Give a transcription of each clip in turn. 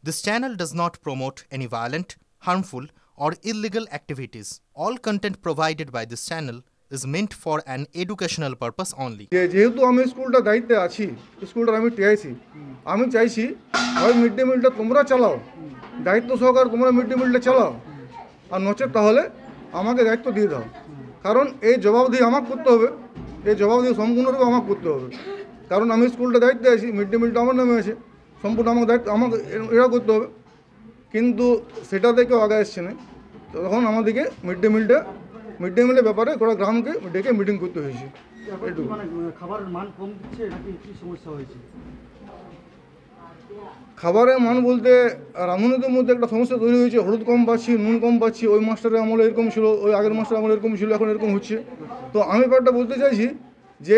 This channel does not promote any violent, harmful, or illegal activities. All content provided by this channel is meant for an educational purpose only. যেহেতু আমি স্কুলটা দায়িত্বে আছি, স্কুলটার আমি TIC, আমি চাইছি হয় মিড ডে মিলটা তোমরা চালাও, দায়িত্ব সহকারে তোমরা মিড ডে মিলটা চালাও, আর নচেত তাহলে আমাকে দায়িত্ব দিয়ে দাও। কারণ এই জবাবদিহি আমাকে করতে হবে, এই জবাবদিহি সম্পূর্ণরূপে আমাকে করতে হবে। কারণ আমি স্কুলটা দায়িত্বে আছি, মিড ডে মিলটা আমার নামে আছে, সম্পূর্ণ আমার দায়িত্ব আমাকে এরা করতে হবে। কিন্তু সেটা থেকে আগে আসছে না, তখন আমাদেরকে মিড ডে মিলের ব্যাপারে গোটা গ্রামকে ডেকে মিটিং করতে হয়েছে। খাবারের মান কম দিচ্ছে নাকি কি সমস্যা হয়েছে? খাবারের মান বলতে রাঁধুনিদের মধ্যে একটা সমস্যা তৈরি হয়েছে, হলুদ কম পাচ্ছি, নুন কম পাচ্ছি। ওই মাস্টারের আমলে এরকম ছিল, ওই আগের মাস্টার আমলে এরকম ছিল, এখন এরকম হচ্ছে। তো আমি ব্যাপারটা বলতে চাইছি যে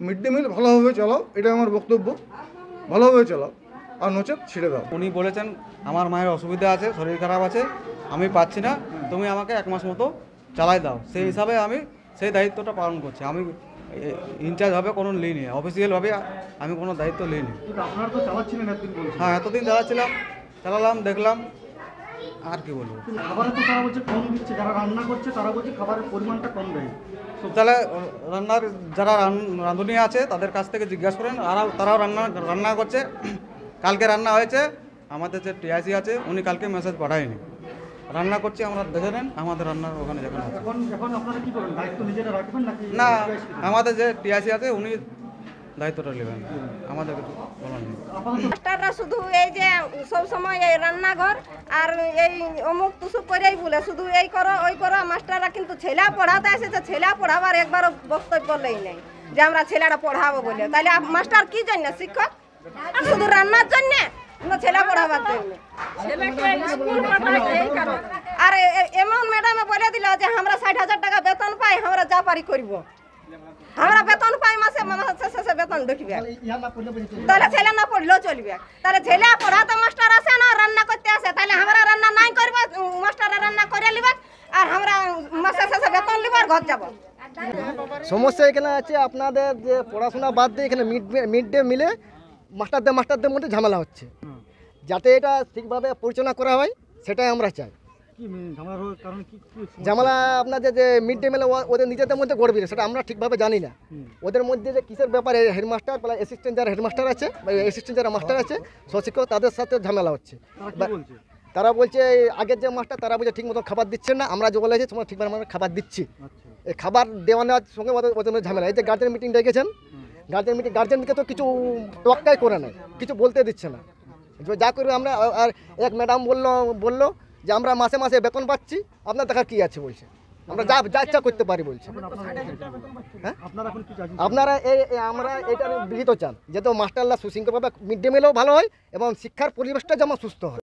মিড ডে মিল ভালোভাবে চালাও, এটা আমার বক্তব্য, ভালোভাবে চালাও, আর নচেত ছেড়ে দাও। উনি বলেছেন আমার মায়ের অসুবিধা আছে, শরীর খারাপ আছে, আমি পাচ্ছি না, তুমি আমাকে 1 মাস মতো চালাই দাও। সেই হিসাবে আমি সেই দায়িত্বটা পালন করছি। আমি ইনচার্জ হবে কোনো লিইনি, অফিসিয়ালভাবে আমি কোনো দায়িত্ব লিইনি। আপনারা তো চালাচ্ছিলেন এতদিন বলছেন। হ্যাঁ, এতদিন চালালাম, দেখলাম, আর কি বলবো। খাবারে তো তারা বলছে কম দিচ্ছে, যারা রান্না করছে তারা বলছে খাবারের পরিমাণটা কম দেয়। তাহলে যারা রাঁধুনি আছে তাদের কাছ থেকে জিজ্ঞাসা করেন, তারাও রান্না করছে। কালকে রান্না হয়েছে, আমাদের যে টিআইসি আছে উনি কালকে মেসেজ পাঠায়নি, রান্না করছি, আমরা দেখে নেন আমাদের রান্নার ওখানে যেখানে আছে। এখন আপনারা কি করবেন? দায়িত্ব নিজেরা রাখবেন নাকি? না, আমাদের যে টিআইসি আছে উনি দায়িত্বটা নেবেন, আমাদের কিছু বলার নেই। মাস্টাররা শুধু এই যে সব সময় এই রান্নাঘর আর এই অমুক তুসুক করেই বলে, শুধু এই করো ওই করো। মাস্টাররা কিন্তু ছেলে পড়াতে এসেছে, ছেলে পড়াবার একবারও বক্তব্য বলেই নেই যে আমরা ছেলেটা পড়াবো বলে। তাহলে মাস্টার কি জন্য শিক্ষক? শুধু রান্নার জন্য না ছেলে পড়াবার জন্য? আর এমন ম্যাডামে বলে দিল যে আমরা 60,000 টাকা বেতন পাই, আমরা যা পারি করব। আমরা বেতন পাই মাসে শেষে বেতন ঢুকবে, তাহলে ছেলে না পড়লেও চলবে। তাহলে ছেলে পড়াতে মাস্টার আসে না, রান্না করতে আসে, তাহলে আমরা রান্না নাই করবো, মাস্টাররা রান্না করে লিবে, আর আমরা মাসে শেষে বেতন লিব আর ঘর যাব। সমস্যা এখানে আছে আপনাদের যে পড়াশোনা বাদ দিয়ে এখানে মিড ডে মিলে মাস্টারদের মধ্যে ঝামেলা হচ্ছে। যাতে এটা ঠিকভাবে পরিচালনা করা হয় সেটাই আমরা চাই। ঝামেলা আপনাদের যে মিড ডে মিলে ওদের নিজেদের মধ্যে গড়বে সেটা আমরা ঠিকভাবে জানি না। ওদের মধ্যে যে কিসের ব্যাপারে হেডমাস্টার বা অ্যাসিস্ট্যান্ট যারা হেডমাস্টার আছে বা অ্যাসিস্ট্যান্ট যারা মাস্টার আছে, সহশিক্ষক, তাদের সাথে ঝামেলা হচ্ছে। তারা বলছে আগের যে মাস্টার তারা বলছে ঠিক মতো খাবার দিচ্ছেন না, আমরা যে বলেছি তোমরা ঠিকভাবে আমরা খাবার দিচ্ছি। এই খাবার দেওয়া নেওয়ার সঙ্গে ওদের ঝামেলা। এই যে গার্জেন মিটিং ডেকেছেন, গার্জেনকে তো কিছু তোয়াক্কাই করে নাই, কিছু বলতে দিচ্ছে না। যা করবে আমরা, আর এক ম্যাডাম বললো যে আমরা মাসে মাসে বেতন পাচ্ছি, আপনার দেখার কী আছে বলছে, আমরা যা ইচ্ছা করতে পারি বলছে। হ্যাঁ, আপনারা আমরা এটা বিহিত চান যাতে মাস্টাররা সুশৃঙ্খলভাবে মিড ডে মিলেও ভালো হয় এবং শিক্ষার পরিবেশটা যেমন সুস্থ হয়।